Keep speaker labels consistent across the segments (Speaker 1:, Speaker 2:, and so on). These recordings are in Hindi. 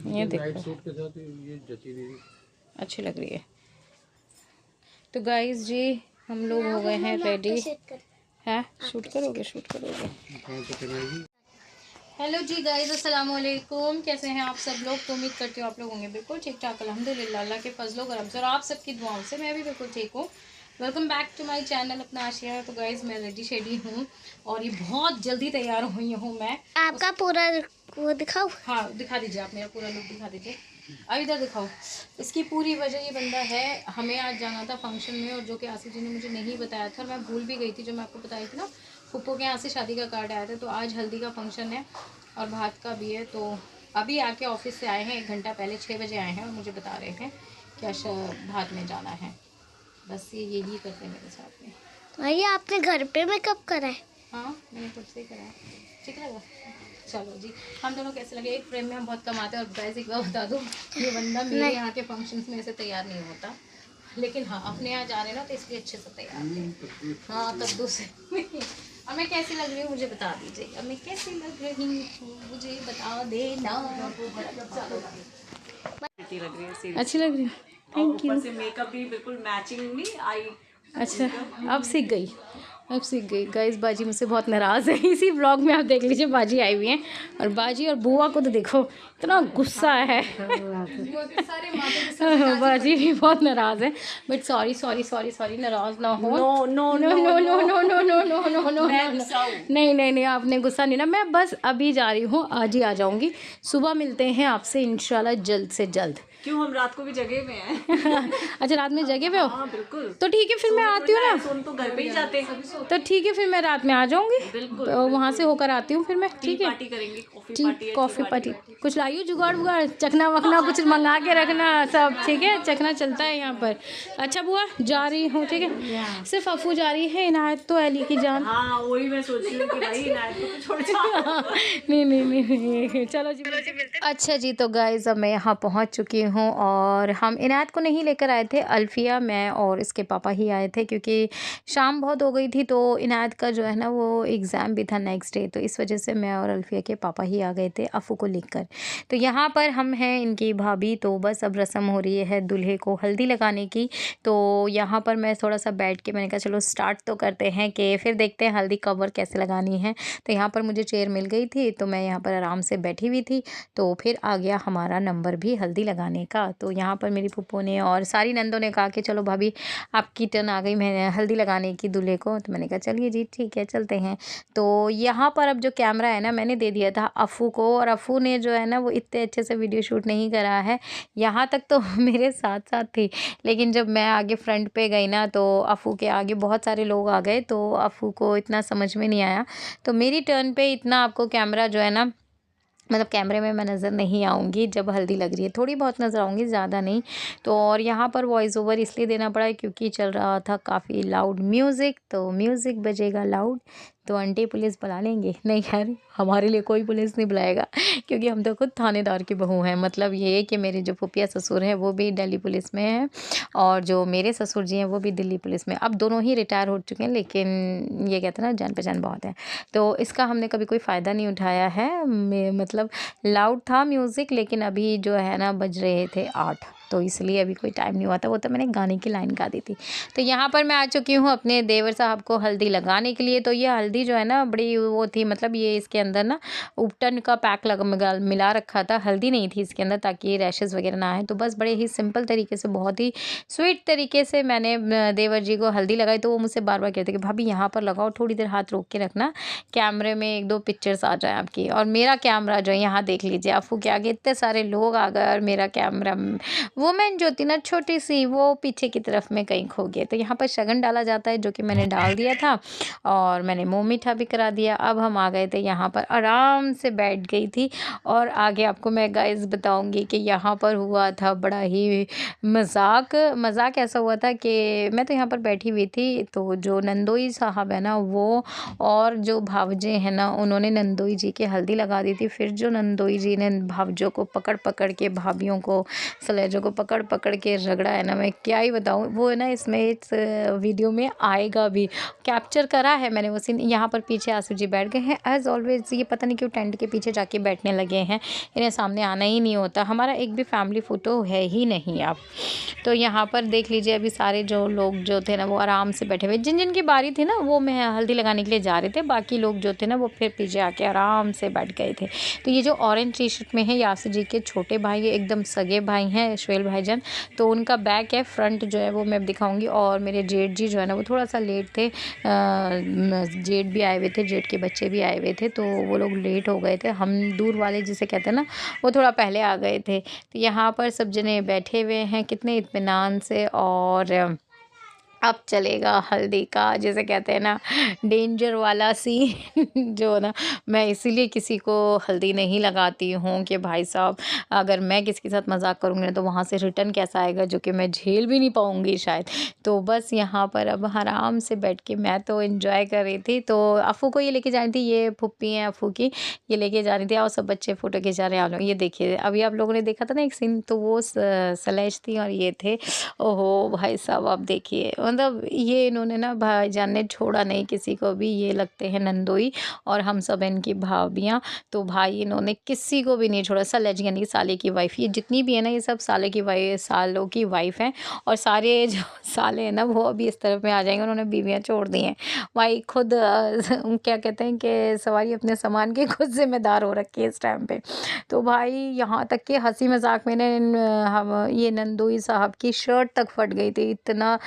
Speaker 1: ये देखो सूट के साथ ये जची हुई अच्छी लग रही है। तो गाइस जी हम लोग हो गए हैं रेडी है। शूट करोगे शूट करोगे। हेलो जी गाइस अस्सलाम वालेकुम, कैसे हैं आप सब लोग। तो उम्मीद करती हूँ आप लोग होंगे बिल्कुल ठीक ठाक अल्हम्दुलिल्लाह, अल्लाह के फजलो करम से और आप सबकी दुआओं से मैं भी बिल्कुल ठीक हूँ। Welcome back to my channel अपना आशिया। तो गाइस मैं रेडी शेडी हूँ और ये बहुत जल्दी तैयार हुई हूँ मैं। आपका पूरा वो दिखाओ। हाँ दिखा दीजिए, आप मेरा पूरा लुक दिखा दीजिए। अब इधर दिखाओ। इसकी पूरी वजह ये बंदा है, हमें आज जाना था फंक्शन में और जो कि आसिफ जी ने मुझे नहीं बताया था और मैं भूल भी गई थी। जो मैं आपको बताई थी ना, फूफो के यहाँ से शादी का कार्ड आया था। तो आज हल्दी का फंक्शन है और भात का भी है। तो अभी आके ऑफिस से आए हैं, 1 घंटा पहले 6 बजे आए हैं और मुझे बता रहे हैं क्या भात में जाना है। बस ये यही करते हैं मेरे साथ में। भैया आपने घर पे मेकअप करा है? हाँ मैंने खुद से करा है। ठीक लगा? चलो जी, हम दोनों कैसे लगे। एक फ्रेम में हम बहुत कम आते हैं और गाइस एक बार बता दूँ, ये बंदा मेरे यहाँ के फंक्शंस में ऐसे तैयार नहीं होता, लेकिन हाँ अपने यहाँ जा रहे ना तो इसलिए अच्छे से तैयार है। हाँ कद्दू से। और मैं कैसी लग रही हूँ मुझे बता दीजिए। अब मैं कैसी लग रही हूँ मुझे बता देना। अच्छी लग रही है, थैंक यू।
Speaker 2: मेकअप भी बिल्कुल मैचिंग नहीं आई।
Speaker 1: अच्छा अब सीख गई, अब सीख गई। गाइस बाजी मुझसे बहुत नाराज़ है। इसी ब्लॉग में आप देख लीजिए बाजी आई हुई है और बाजी और बुआ को तो देखो इतना गुस्सा है। बाजी भी बहुत नाराज़ है, but sorry sorry sorry sorry, नाराज़ ना हो।
Speaker 2: No no
Speaker 1: no no no no no no no no no नहीं नहीं नहीं, आपने गुस्सा नहीं ना। मैं बस अभी जा रही हूँ, आज ही आ जाऊँगी। सुबह मिलते हैं आपसे इंशाल्लाह जल्द से जल्द।
Speaker 2: क्यों हम रात को भी जगह में हैं।
Speaker 1: अच्छा रात में जगह पे हो?
Speaker 2: हाँ बिल्कुल।
Speaker 1: तो ठीक है फिर मैं आती हूँ ना।
Speaker 2: सोन तो घर पे ही जाते हैं।
Speaker 1: तो ठीक है फिर मैं रात में आ जाऊँगी।
Speaker 2: बिल्कुल
Speaker 1: वहाँ से होकर आती हूँ फिर मैं। ठीक है
Speaker 2: पार्टी करेंगे,
Speaker 1: कॉफ़ी पार्टी कुछ लाइयो जुगाड़ वुगाड़, चखना वखना कुछ मंगा के रखना सब। ठीक है चखना चलता है यहाँ पर। अच्छा बुआ जा रही हूँ, ठीक है। सिर्फ अफू जा रही है, इनायत तो अली की जान।
Speaker 2: हाँ वही मैं सोच रही हूँ कि भाई इनायत को छोड़ जाओ।
Speaker 1: नहीं नहीं नहीं चलो जी मिलते। अच्छा जी तो गाइस अब मैं यहाँ पहुँच चुकी हूँ और हम इनायत को नहीं लेकर आए थे, अल्फिया मैं और इसके पापा ही आए थे क्योंकि शाम बहुत हो गई थी। तो इनायत का जो है ना वो एग्ज़ाम भी था नेक्स्ट डे, तो इस वजह से मैं और अल्फिया के पापा ही आ गए थे अफू को लेकर। तो यहाँ पर हम हैं इनकी भाभी। तो बस अब रस्म हो रही है दूल्हे को हल्दी लगाने की। तो यहाँ पर मैं थोड़ा सा बैठ के मैंने कहा चलो स्टार्ट तो करते हैं कि फिर देखते हैं हल्दी कवर कैसे लगानी है। तो यहाँ पर मुझे चेयर मिल गई थी तो मैं यहाँ पर आराम से बैठी हुई थी। तो फिर आ गया हमारा नंबर भी हल्दी लगाने का। तो यहाँ पर मेरी फूफो ने और सारी नंदों ने कहा कि चलो भाभी आपकी टर्न आ गई मैं हल्दी लगाने की दूल्हे को। तो मैंने कहा चलिए जी ठीक है चलते हैं। तो यहाँ पर अब जो कैमरा है ना मैंने दे दिया था अफू को और अफू ने जो है ना वो इतने अच्छे से वीडियो शूट नहीं करा है। यहाँ तक तो मेरे साथ साथ थी, लेकिन जब मैं आगे फ्रंट पे गई ना तो अफू के आगे बहुत सारे लोग आ गए तो अफू को इतना समझ में नहीं आया। तो मेरी टर्न पे इतना आपको कैमरा जो है ना, मतलब कैमरे में मैं नज़र नहीं आऊँगी जब हल्दी लग रही है, थोड़ी बहुत नज़र आऊँगी ज़्यादा नहीं। तो और यहाँ पर वॉइस ओवर इसलिए देना पड़ा क्योंकि चल रहा था काफ़ी लाउड म्यूज़िक। तो म्यूज़िक बजेगा लाउड तो आंटी पुलिस बुला लेंगे। नहीं खैर हमारे लिए कोई पुलिस नहीं बुलाएगा क्योंकि हम तो खुद थानेदार की बहू हैं। मतलब ये है कि मेरे जो फुफिया ससुर हैं वो भी दिल्ली पुलिस में हैं और जो मेरे ससुर जी हैं वो भी दिल्ली पुलिस में। अब दोनों ही रिटायर हो चुके हैं, लेकिन ये कहते हैं ना जान पहचान बहुत है। तो इसका हमने कभी कोई फ़ायदा नहीं उठाया है। मतलब लाउड था म्यूज़िक, लेकिन अभी जो है ना बज रहे थे 8, तो इसलिए अभी कोई टाइम नहीं हुआ था। वो तो मैंने गाने की लाइन गा दी थी। तो यहाँ पर मैं आ चुकी हूँ अपने देवर साहब को हल्दी लगाने के लिए। तो ये हल्दी जो है ना बड़ी वो थी, मतलब ये इसके अंदर ना उपटन का पैक मिला रखा था, हल्दी नहीं थी इसके अंदर ताकि रैशेज़ वगैरह ना आए। तो बस बड़े ही सिंपल तरीके से बहुत ही स्वीट तरीके से मैंने देवर जी को हल्दी लगाई। तो वो मुझसे बार बार कहते कि भाभी यहाँ पर लगाओ, थोड़ी देर हाथ रोक के रखना, कैमरे में 1-2 पिक्चर्स आ जाए आपकी। और मेरा कैमरा जो है यहाँ देख लीजिए, अफू के आगे इतने सारे लोग आ गए और मेरा कैमरा वुमेन जो थी ना छोटी सी वो पीछे की तरफ में कहीं खो गए। तो यहाँ पर शगन डाला जाता है जो कि मैंने डाल दिया था और मैंने मुँह मीठा भी करा दिया। अब हम आ गए थे यहाँ पर, आराम से बैठ गई थी और आगे आपको मैं गाइस बताऊंगी कि यहाँ पर हुआ था बड़ा ही मजाक ऐसा हुआ था कि मैं तो यहाँ पर बैठी हुई थी। तो जो नंदोई साहब है ना वो और जो भावजे हैं ना उन्होंने नंदोई जी के हल्दी लगा दी थी। फिर जो नंदोई जी ने भावजों को पकड़ पकड़ के भाभियों को सलेजों को इनको पकड़ पकड़ के रगड़ा है ना, मैं क्या ही बताऊँ। वो है ना इसमें इस वीडियो में आएगा भी, कैप्चर करा है मैंने वो सीन। यहाँ पर पीछे आसू जी बैठ गए हैं एज़ ऑलवेज़। ये पता नहीं क्यों टेंट के पीछे जाके बैठने लगे हैं, इन्हें सामने आना ही नहीं होता। हमारा एक भी फैमिली फ़ोटो है ही नहीं अब। तो यहाँ पर देख लीजिए अभी सारे जो लोग जो थे ना वो आराम से बैठे हुए, जिन जिन की बारी थी ना वो मैं हल्दी लगाने के लिए जा रहे थे, बाकी लोग जो थे ना वो फिर पीछे आके आराम से बैठ गए थे। तो ये जो ऑरेंज टी शर्ट में है यासिर जी के छोटे भाई, एकदम सगे भाई हैं श्वेल भाईजान। तो उनका बैक है, फ्रंट जो है वो मैं अब दिखाऊंगी। और मेरे जेठ जी जो है ना वो थोड़ा सा लेट थे, जेठ भी आए हुए थे, जेठ के बच्चे भी आए हुए थे, तो वो लोग लेट हो गए थे। हम दूर वाले जिसे कहते हैं ना वो थोड़ा पहले आ गए थे। तो यहाँ पर सब जने बैठे हुए हैं कितने इत्मीनान से। और अब चलेगा हल्दी का, जैसे कहते हैं ना डेंजर वाला सीन जो ना, मैं इसीलिए किसी को हल्दी नहीं लगाती हूँ कि भाई साहब अगर मैं किसी के साथ मजाक करूँगी ना तो वहाँ से रिटर्न कैसा आएगा, जो कि मैं झेल भी नहीं पाऊँगी शायद। तो बस यहाँ पर अब आराम से बैठ के मैं तो एंजॉय कर रही थी। तो अफू को ये लेके जानी थी, ये फुप्पी हैं अफू की, ये लेके जा रही थी। और सब बच्चे फ़ोटो खिंचा रहे हैं। आप लोग ये देखिए, अभी आप लोगों ने देखा था ना एक सीन, तो वो सलेश थी और ये थे। ओहो भाई साहब आप देखिए, मतलब ये इन्होंने ना भाईजान ने छोड़ा नहीं किसी को भी। ये लगते हैं नंदोई और हम सब इनकी भाभियाँ। तो भाई इन्होंने किसी को भी नहीं छोड़ा। सलेज यानी कि साले की वाइफ, ये जितनी भी है ना ये सब साले की वाइफ, सालों की वाइफ हैं। और सारे जो साले हैं ना वो अभी इस तरफ में आ जाएंगे, उन्होंने बीवियाँ छोड़ दी हैं। भाई खुद क्या कहते हैं कि सवारी अपने सामान की खुद जिम्मेदार हो रखी है इस टाइम पे। तो भाई यहाँ तक कि हंसी मजाक में हम ये नंदोई साहब की शर्ट तक फट गई थी, इतना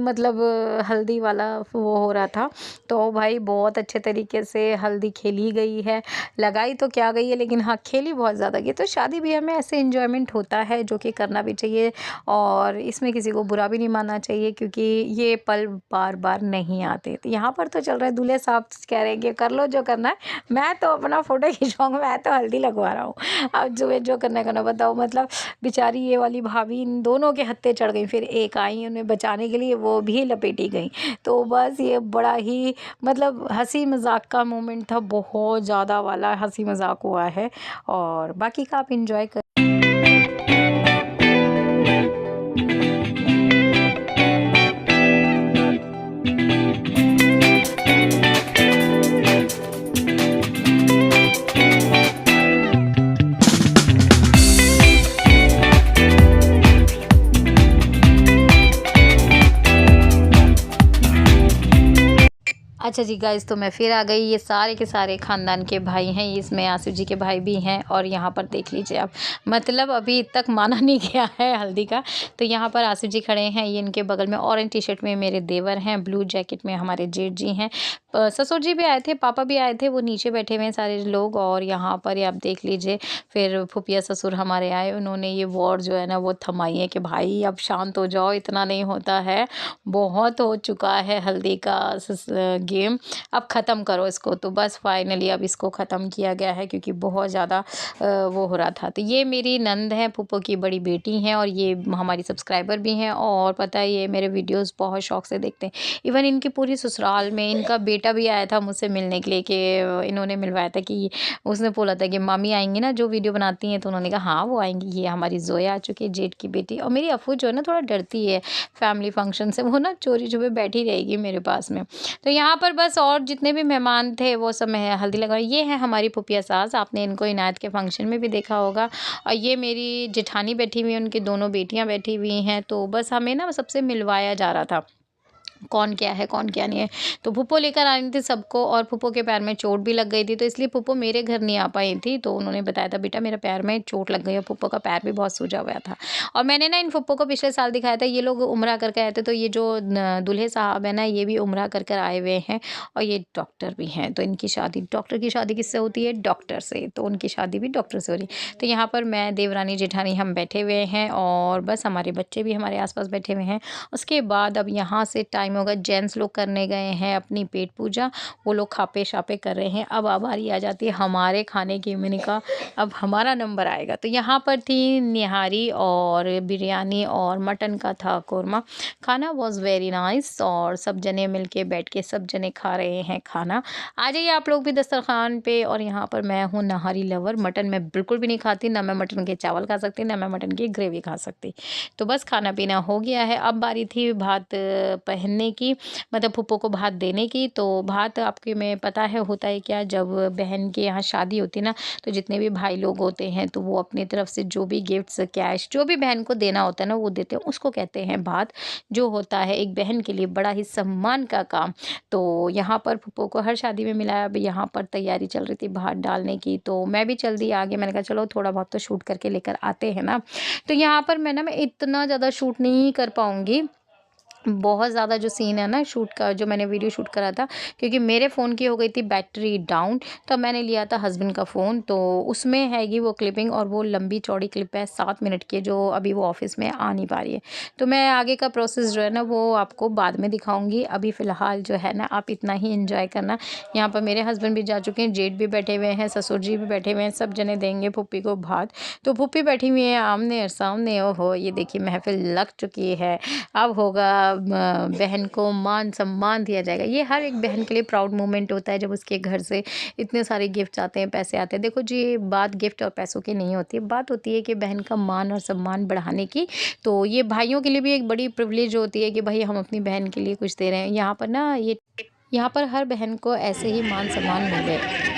Speaker 1: मतलब हल्दी वाला वो हो रहा था। तो भाई बहुत अच्छे तरीके से हल्दी खेली गई है, लगाई तो क्या गई है लेकिन हाँ खेली बहुत ज़्यादा गई। तो शादी ब्याह में ऐसे इंजॉयमेंट होता है जो कि करना भी चाहिए, और इसमें किसी को बुरा भी नहीं मानना चाहिए, क्योंकि ये पल बार बार नहीं आते। तो यहाँ पर तो चल रहा है, दूल्हे साहब कह रहे हैं कि कर लो जो करना है, मैं तो अपना फ़ोटो खिंचवाऊंगा, मैं तो हल्दी लगवा रहा हूँ। अब जो करना है करना। बताओ मतलब बेचारी ये वाली भाभी इन दोनों के हत्थे चढ़ गई, फिर एक आई उन्हें बचाने के लिए, वो भी लपेटी गई। तो बस ये बड़ा ही मतलब हंसी मजाक का मोमेंट था, बहुत ज़्यादा वाला हंसी मजाक हुआ है। और बाकी का आप इंजॉय कर। अच्छा जी गाइस, तो मैं फिर आ गई। ये सारे के सारे ख़ानदान के भाई हैं, इसमें आसिफ जी के भाई भी हैं। और यहाँ पर देख लीजिए आप, मतलब अभी तक माना नहीं गया है हल्दी का। तो यहाँ पर आसिफ जी खड़े हैं, ये इनके बगल में ऑरेंज टी शर्ट में मेरे देवर हैं, ब्लू जैकेट में हमारे जेठ जी हैं, ससुर जी भी आए थे, पापा भी आए थे, वो नीचे बैठे हुए हैं सारे लोग। और यहाँ पर आप देख लीजिए फिर फुफिया ससुर हमारे आए, उन्होंने ये वॉर जो है ना वो थमाई है कि भाई अब शांत हो जाओ, इतना नहीं होता है, बहुत हो चुका है हल्दी का गेम, अब ख़त्म करो इसको। तो बस फाइनली अब इसको ख़त्म किया गया है, क्योंकि बहुत ज़्यादा वो हो रहा था। तो ये मेरी नंद है, फूफो की बड़ी बेटी हैं, और ये हमारी सब्सक्राइबर भी हैं। और पता है ये मेरे वीडियोस बहुत शौक से देखते हैं। इवन इनकी पूरी ससुराल में इनका बेटा भी आया था मुझसे मिलने के लिए, कि इन्होंने मिलवाया था, कि उसने बोला था कि मामी आएंगी ना जो वीडियो बनाती हैं, तो उन्होंने कहा हाँ वो आएंगी। ये हमारी जोया आ चुकी है, जेठ की बेटी। और मेरी अफू जो है ना थोड़ा डरती है फैमिली फंक्शन से, वो ना चोरी छुपे बैठी रहेगी मेरे पास में। तो यहाँ पर बस और जितने भी मेहमान थे वो सब मैं हल्दी लगा। ये है हमारी फुफिया सास, आपने इनको इनायत के फंक्शन में भी देखा होगा। और ये मेरी जेठानी बैठी हुई है, उनकी दोनों बेटियां बैठी हुई हैं। तो बस हमें ना सबसे मिलवाया जा रहा था कौन क्या है कौन क्या नहीं है। तो फूफो लेकर आनी थी सबको, और फूफो के पैर में चोट भी लग गई थी, तो इसलिए फूफो मेरे घर नहीं आ पाई थी। तो उन्होंने बताया था बेटा मेरा पैर में चोट लग गई है, फूफो का पैर भी बहुत सूजा हुआ था। और मैंने ना इन फूफो को पिछले साल दिखाया था, ये लोग उम्रा करके आए थे। तो ये जो दूल्हे साहब है ना ये भी उम्रा कर आए हुए हैं, और ये डॉक्टर भी हैं। तो इनकी शादी, डॉक्टर की शादी किससे होती है? डॉक्टर से। तो उनकी शादी भी डॉक्टर से हो रही है। तो यहाँ पर मैं, देवरानी जेठानी हम बैठे हुए हैं, और बस हमारे बच्चे भी हमारे आसपास बैठे हुए हैं। उसके बाद अब यहाँ से टाइम टाइम होगा। जेंट्स लोग करने गए हैं अपनी पेट पूजा, वो लोग खापे-शापे कर रहे हैं। अब बारी आ जाती है हमारे खाने की। मैंने कहा अब हमारा नंबर आएगा। तो यहाँ पर थी निहारी और बिरयानी और मटन का था कोरमा। खाना वाज़ वेरी नाइस और सब जने मिलके बैठ के सब जने खा रहे हैं खाना। आ जाइए आप लोग भी दस्तरखान पे। और यहाँ पर मैं हूँ नहारी लवर। मटन मैं बिल्कुल भी नहीं खाती, ना मैं मटन के चावल खा सकती, ना मैं मटन की ग्रेवी खा सकती। तो बस खाना पीना हो गया है। अब बारी थी भात पहनने की, मतलब फूफो को भात देने की। तो भात आपके में पता है होता है क्या, जब बहन के यहाँ शादी होती है ना, तो जितने भी भाई लोग होते हैं तो वो अपनी तरफ से जो भी गिफ्ट्स, कैश, जो भी बहन को देना होता है ना वो देते हैं, उसको कहते हैं भात। जो होता है एक बहन के लिए बड़ा ही सम्मान का काम। तो यहाँ पर फूफो को हर शादी में मिला है। अब यहाँ पर तैयारी चल रही थी भात डालने की, तो मैं भी चल दी आगे। मैंने कहा चलो थोड़ा बहुत तो शूट करके लेकर आते हैं ना। तो यहाँ पर मैं इतना ज़्यादा शूट नहीं कर पाऊँगी। बहुत ज़्यादा जो सीन है ना शूट का, जो मैंने वीडियो शूट करा था, क्योंकि मेरे फ़ोन की हो गई थी बैटरी डाउन। तो मैंने लिया था हस्बैंड का फ़ोन, तो उसमें हैगी वो क्लिपिंग, और वो लंबी चौड़ी क्लिप है 7 मिनट की, जो अभी वो ऑफ़िस में आ नहीं पा रही है। तो मैं आगे का प्रोसेस जो है ना वो आपको बाद में दिखाऊँगी। अभी फ़िलहाल जो है ना आप इतना ही एन्जॉय करना। यहाँ पर मेरे हस्बैंड भी जा चुके हैं, जेठ भी बैठे हुए हैं, ससुर जी भी बैठे हुए हैं, सब जने देंगे फूफी को भात। तो फूफी बैठी हुई है आमने और सामने। ओहो! ये देखिए महफ़िल लग चुकी है। अब होगा बहन को मान सम्मान दिया जाएगा। ये हर एक बहन के लिए प्राउड मोमेंट होता है जब उसके घर से इतने सारे गिफ्ट्स आते हैं, पैसे आते हैं। देखो जी, ये बात गिफ्ट और पैसों की नहीं होती है, बात होती है कि बहन का मान और सम्मान बढ़ाने की। तो ये भाइयों के लिए भी एक बड़ी प्रिविलेज होती है कि भाई हम अपनी बहन के लिए कुछ दे रहे हैं। यहाँ पर ना ये यहाँ पर हर बहन को ऐसे ही मान सम्मान मिले।